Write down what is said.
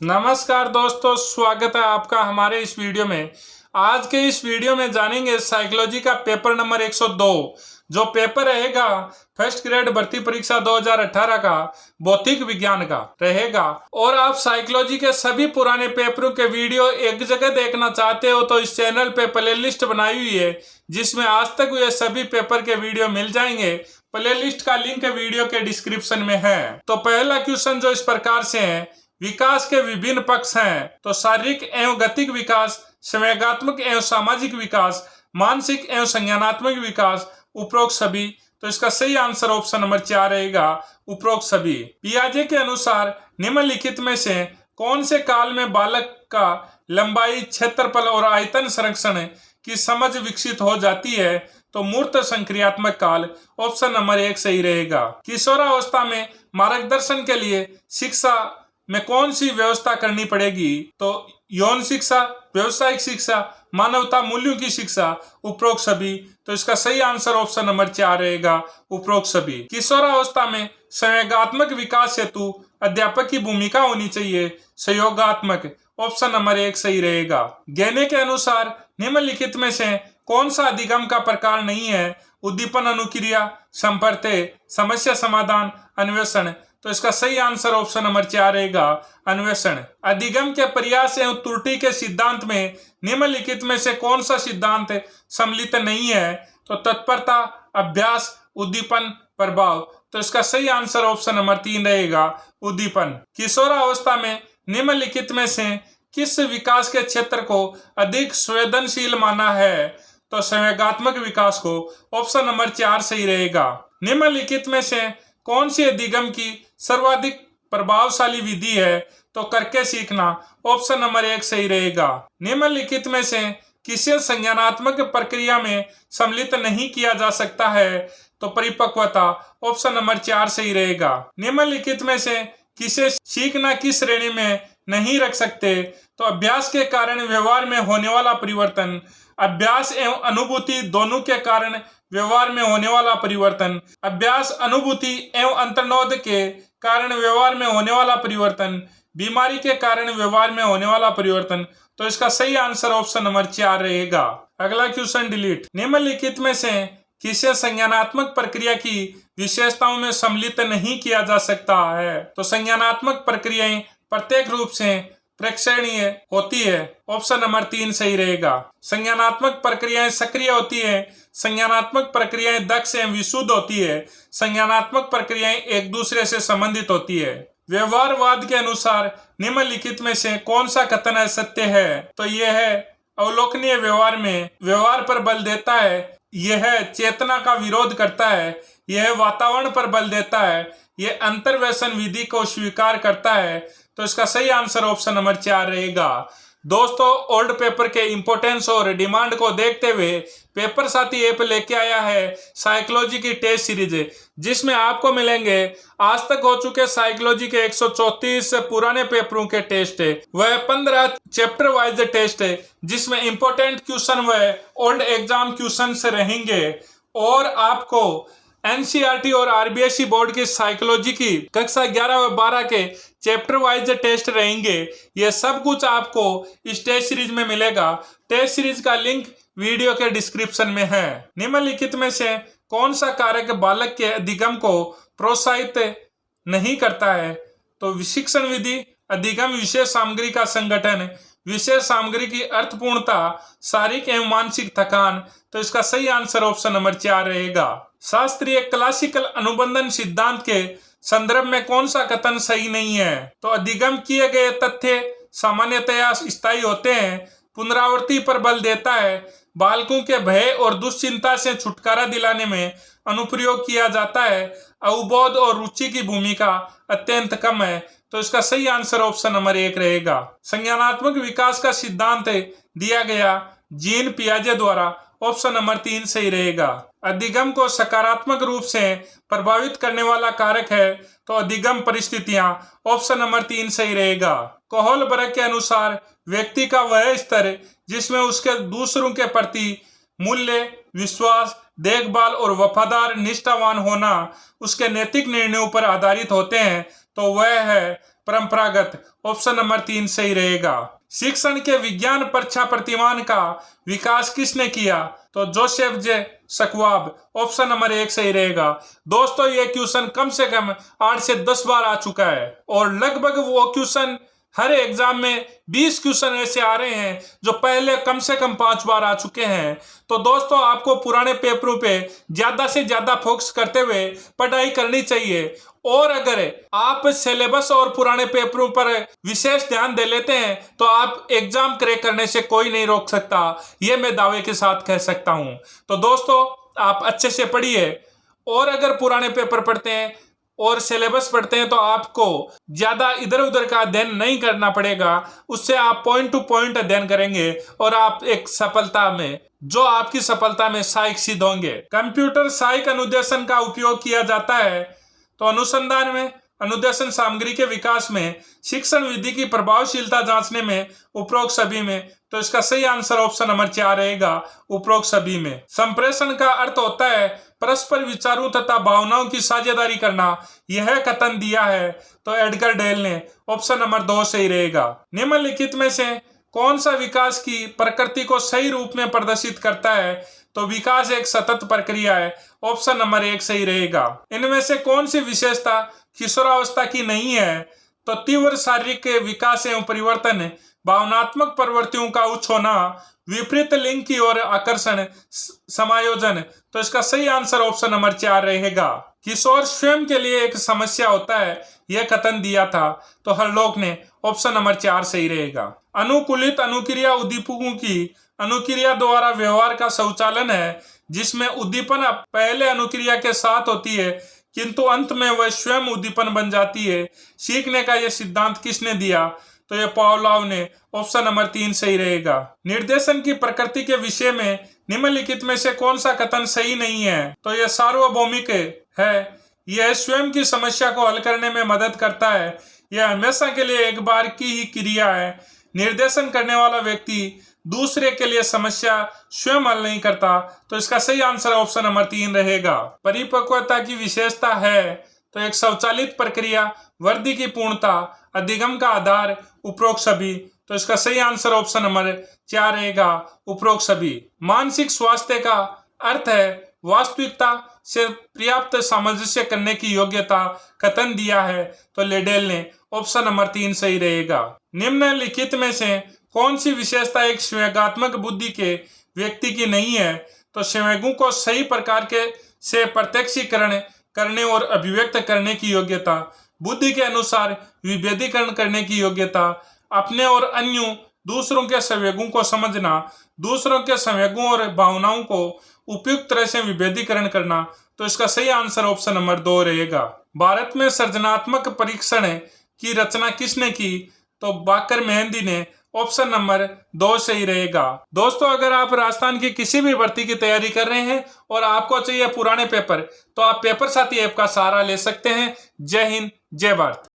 नमस्कार दोस्तों, स्वागत है आपका हमारे इस वीडियो में। आज के इस वीडियो में जानेंगे साइकोलॉजी का पेपर नंबर 102 जो पेपर रहेगा फर्स्ट ग्रेड भर्ती परीक्षा 2018 का भौतिक विज्ञान का रहेगा। और आप साइकोलॉजी के सभी पुराने पेपरों के वीडियो एक जगह देखना चाहते हो तो इस चैनल पे प्लेलिस्ट बनाई हुई है जिसमें आज तक हुए सभी पेपर के वीडियो मिल जाएंगे। प्लेलिस्ट का लिंक वीडियो के डिस्क्रिप्शन में है। तो पहला क्वेश्चन जो इस प्रकार से है, विकास के विभिन्न पक्ष हैं। तो शारीरिक एवं गतिक विकास, संवेगात्मक एवं सामाजिक विकास, मानसिक एवं संज्ञानात्मक विकास, उपरोक्त सभी। तो इसका सही आंसर ऑप्शन नंबर 4 रहेगा, उपरोक्त सभी। पियाजे के अनुसार निम्नलिखित में से कौन से काल में बालक का लंबाई, क्षेत्रफल और आयतन संरक्षण की समझ विकसित हो जाती है? तो मूर्त संक्रियात्मक काल, ऑप्शन नंबर 1 सही रहेगा। किशोरावस्था में मार्गदर्शन के लिए शिक्षा में कौन सी व्यवस्था करनी पड़ेगी? तो यौन शिक्षा, व्यवसायिक शिक्षा, मानवता मूल्यों की शिक्षा, उपरोक्त सभी। तो इसका सही आंसर ऑप्शन नंबर 4 रहेगा, उपरोक्त सभी। किशोरावस्था में संवेगात्मक विकास हेतु अध्यापक की भूमिका होनी चाहिए, सहयोगात्मक, ऑप्शन नंबर 1 सही रहेगा। गहने के अनुसार निम्नलिखित में से कौन सा अधिगम का प्रकार नहीं है? उद्दीपन, अनुक्रिया, संपर्क, समस्या समाधान, अन्वेषण। तो इसका सही आंसर ऑप्शन नंबर 4 रहेगा, अन्वेषण। अधिगम के प्रयास एवं त्रुटि के सिद्धांत में निम्नलिखित में से कौन सा सिद्धांत सम्मिलित नहीं है? तो तत्परता, अभ्यास, उद्दीपन, प्रभाव। तो इसका सही आंसर ऑप्शन नंबर 3 रहेगा, उद्दीपन। किशोरावस्था में निम्नलिखित में से किस विकास के क्षेत्र को अधिक संवेदनशील माना है? तो संवेगात्मक विकास को, ऑप्शन नंबर 4 सही रहेगा। निम्नलिखित में से कौन सी अधिगम की सर्वाधिक प्रभावशाली विधि है? तो करके सीखना, ऑप्शन नंबर 1 सही रहेगा। निम्नलिखित में से किसे संज्ञानात्मक प्रक्रिया में सम्मिलित नहीं किया जा सकता है? तो परिपक्वता, ऑप्शन नंबर 4 सही रहेगा। निम्नलिखित में से किसे सीखना की श्रेणी में नहीं रख सकते? तो अभ्यास के कारण व्यवहार में होने वाला परिवर्तन, अभ्यास एवं अनुभूति दोनों के कारण व्यवहार में होने वाला परिवर्तन, अभ्यास, अनुभूति एवं अंतर्नोद के कारण व्यवहार में होने वाला परिवर्तन, बीमारी के कारण व्यवहार में होने वाला परिवर्तन। तो इसका सही आंसर ऑप्शन नंबर 4 रहेगा। अगला क्वेश्चन डिलीट। निम्नलिखित में से किसे संज्ञानात्मक प्रक्रिया की विशेषताओं में सम्मिलित नहीं किया जा सकता है? तो संज्ञानात्मक प्रक्रियाएं प्रत्येक रूप से प्रेक्षणीय होती है, ऑप्शन नंबर 3 सही रहेगा। संज्ञानात्मक प्रक्रियाएं सक्रिय होती है, संज्ञानात्मक प्रक्रियाएं दक्ष एवं विशुद्ध होती है, संज्ञानात्मक प्रक्रियाएं एक दूसरे से संबंधित होती है। व्यवहारवाद के अनुसार निम्नलिखित में से कौन सा कथन असत्य है? तो यह है अवलोकनीय व्यवहार में व्यवहार पर बल देता है, यह चेतना का विरोध करता है, यह वातावरण पर बल देता है, यह अंतर्वेशन विधि को स्वीकार करता है। तो इसका सही आंसर ऑप्शन नंबर 4 रहेगा। दोस्तों, ओल्ड पेपर के इंपोर्टेंस और डिमांड को देखते हुए पेपर साथी ऐप लेके आया है साइकोलॉजी की टेस्ट सीरीज, जिसमें आपको मिलेंगे आज तक हो चुके साइकोलॉजी के 134 पुराने पेपरों के टेस्ट है, वह 15 चैप्टर वाइज टेस्ट है जिसमें इंपॉर्टेंट क्वेश्चन व ओल्ड एग्जाम क्वेश्चन रहेंगे। और आपको एनसीईआरटी और आरबीएसई बोर्ड की साइकोलॉजी की कक्षा 11 व 12 के चैप्टर वाइज टेस्ट रहेंगे। यह सब कुछ आपको इस टेस्ट सीरीज में मिलेगा। टेस्ट सीरीज का लिंक वीडियो के डिस्क्रिप्शन में है। निम्नलिखित में से कौन सा कारक बालक के अधिगम को प्रोत्साहित नहीं करता है? तो शिक्षण विधि, अधिगम, विशेष सामग्री का संगठन, विशेष सामग्री की अर्थपूर्णता, शारीरिक एवं मानसिक थकान। तो इसका सही आंसर ऑप्शन नंबर 4 रहेगा। शास्त्रीय क्लासिकल अनुबंधन सिद्धांत के संदर्भ में कौन सा कथन सही नहीं है? तो अधिगम किए गए तथ्य सामान्यतया स्थायी होते हैं, पुनरावृत्ति पर बल देता है, बालकों के भय और दुश्चिंता से छुटकारा दिलाने में अनुप्रयोग किया जाता है, अवबोध और रुचि की भूमिका अत्यंत कम है। तो इसका सही आंसर ऑप्शन नंबर 1 रहेगा। संज्ञानात्मक विकास का सिद्धांत दिया गया जीन पियाजे द्वारा, ऑप्शन नंबर 3 सही रहेगा। अधिगम को सकारात्मक रूप से प्रभावित करने वाला कारक है तो अधिगम परिस्थितियां, ऑप्शन नंबर 3 सही रहेगा। कोहलबर्ग के अनुसार व्यक्ति का वह स्तर जिसमें उसके दूसरों के प्रति मूल्य, विश्वास, देखभाल और वफादार निष्ठावान होना उसके नैतिक निर्णयों पर आधारित होते हैं, तो वह है परंपरागत, ऑप्शन नंबर 3 सही रहेगा। शिक्षण के विज्ञान परीक्षा प्रतिमान का विकास किसने किया? तो जोसेफ जे स्क्वाब, ऑप्शन नंबर 1 सही रहेगा। दोस्तों ये क्वेश्चन कम से कम 8 से 10 बार आ चुका है और लगभग वो क्वेश्चन हर एग्जाम में 20 क्वेश्चन ऐसे आ रहे हैं जो पहले कम से कम 5 बार आ चुके हैं। तो दोस्तों आपको पुराने पेपरों पे ज्यादा से ज्यादा फोकस करते हुए पढ़ाई करनी चाहिए और अगर आप सिलेबस और पुराने पेपरों पर विशेष ध्यान दे लेते हैं तो आप एग्जाम क्रैक करने से कोई नहीं रोक सकता, ये मैं दावे के साथ कह सकता हूं। तो दोस्तों आप अच्छे से पढ़िए और अगर पुराने पेपर पढ़ते हैं और सिलेबस पढ़ते हैं तो आपको ज्यादा इधर उधर का अध्ययन नहीं करना पड़ेगा, उससे आप पॉइंट टू पॉइंट अध्ययन करेंगे और आप एक सफलता में जो आपकी सफलता में सहायक सिद्ध होंगे। कंप्यूटर सहायक अनुदेशन का उपयोग किया जाता है तो अनुसंधान में, अनुदेशन सामग्री के विकास में, शिक्षण विधि की प्रभावशीलता जांचने में, उपरोक्त सभी में। तो इसका सही आंसर ऑप्शन नंबर 4 रहेगा, उपरोक्त सभी में। संप्रेषण का अर्थ होता है परस्पर विचारों तथा भावनाओं की साझेदारी करना, यह कथन दिया है तो एडगर डेल ने, ऑप्शन नंबर 2 सही रहेगा। निम्नलिखित में से कौन सा विकास की प्रकृति को सही रूप में प्रदर्शित करता है? तो विकास एक सतत प्रक्रिया है, ऑप्शन नंबर 1 सही रहेगा। इनमें से कौन सी विशेषता किशोरावस्था की नहीं है? तो तीव्र शारीरिक विकास एवं परिवर्तन, भावनात्मक प्रवृत्तियों का उच्च होना, विपरीत लिंग की ओर आकर्षण, समायोजन। तो इसका सही आंसर ऑप्शन नंबर 4 रहेगा। किशोर स्वयं के लिए एक समस्या होता है, यह कथन दिया था तो हरलोक ने, ऑप्शन नंबर 4 सही रहेगा। अनुकूलित अनुक्रिया उद्दीपकों की अनुक्रिया द्वारा व्यवहार का संचालन है जिसमें उद्दीपन पहले अनुक्रिया के साथ होती है किंतु अंत में वह स्वयं उद्दीपन बन जाती है। सीखने का यह सिद्धांत किसने दिया? तो यह पावलोव ने, ऑप्शन नंबर 3 सही रहेगा। निर्देशन की प्रकृति के विषय में निम्नलिखित में से कौन सा कथन सही नहीं है? तो यह सार्वभौमिक है, यह स्वयं की समस्या को हल करने में मदद करता है, यह हमेशा के लिए एक बार की ही क्रिया है, निर्देशन करने वाला व्यक्ति दूसरे के लिए समस्या स्वयं हल नहीं करता। तो इसका सही आंसर ऑप्शन नंबर 3 रहेगा। परिपक्वता की विशेषता है तो एक स्वचालित प्रक्रिया, वृद्धि की पूर्णता, अधिगम का आधार, उपरोक्त सभी। तो इसका सही आंसर ऑप्शन नंबर 4 रहेगा, उपरोक्त सभी। मानसिक स्वास्थ्य का अर्थ है वास्तविकता से पर्याप्त सामंजस्य करने की योग्यता, कथन दिया है तो लेडेल ने, ऑप्शन नंबर 3 सही रहेगा। निम्नलिखित में से कौन सी विशेषता एक संवेगात्मक बुद्धि के व्यक्ति की नहीं है? तो संवेगों को सही प्रकार के से प्रत्यक्षीकरण करने और अभिव्यक्त करने की योग्यता, बुद्धि के अनुसार विभेदीकरण करने की योग्यता, अपने और अन्यों दूसरों के संवेगों को समझना, दूसरों के संवेगों और भावनाओं को उपयुक्त तरह से विभेदीकरण करना। तो इसका सही आंसर ऑप्शन नंबर 2 रहेगा। भारत में सृजनात्मक परीक्षण की रचना किसने की? तो बाकर मेहंदी ने, ऑप्शन नंबर 2 सही रहेगा। दोस्तों अगर आप राजस्थान की किसी भी भर्ती की तैयारी कर रहे हैं और आपको चाहिए पुराने पेपर तो आप पेपर साथी ऐप का सहारा ले सकते हैं। जय हिंद, जय भारत।